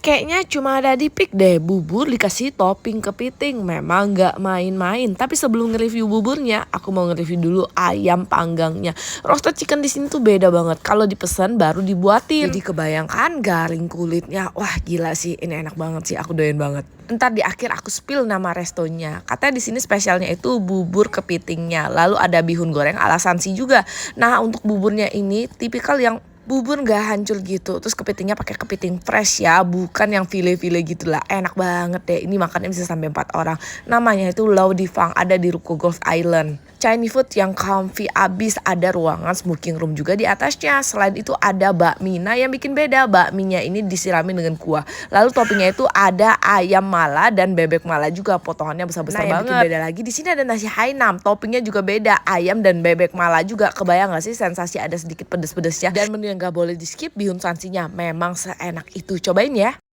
Kayaknya cuma ada di Pik deh, bubur dikasih topping kepiting. Memang nggak main-main. Tapi sebelum nge-review buburnya, aku mau nge-review dulu ayam panggangnya. Roasted chicken di sini tuh beda banget. Kalau dipesan baru dibuatin. Jadi kebayangkan garing kulitnya. Wah gila sih, ini enak banget sih. Aku doyan banget. Ntar di akhir aku spill nama restonya. Katanya di sini spesialnya itu bubur kepitingnya. Lalu ada bihun goreng ala Sansi juga. Nah untuk buburnya ini tipikal yang bubur nggak hancur gitu, terus kepitingnya pakai kepiting fresh ya, bukan yang file-file gitulah. Enak banget deh, ini makannya bisa sampai 4 orang. Namanya itu Lau Di Fang, ada di Ruko Golf Island. Chinese food yang comfy abis, ada ruangan smoking room juga di atasnya. Selain itu ada bakmi. Nah yang bikin beda, bakminya ini disiramin dengan kuah. Lalu toppingnya itu ada ayam mala dan bebek mala juga, potongannya besar-besar banget. Yang bikin beda lagi di sini ada nasi Hainam, toppingnya juga beda, ayam dan bebek mala juga. Kebayang gak sih sensasi ada sedikit pedes-pedesnya? Dan menu yang gak boleh di skip bihun sansinya, memang seenak itu. Cobain ya.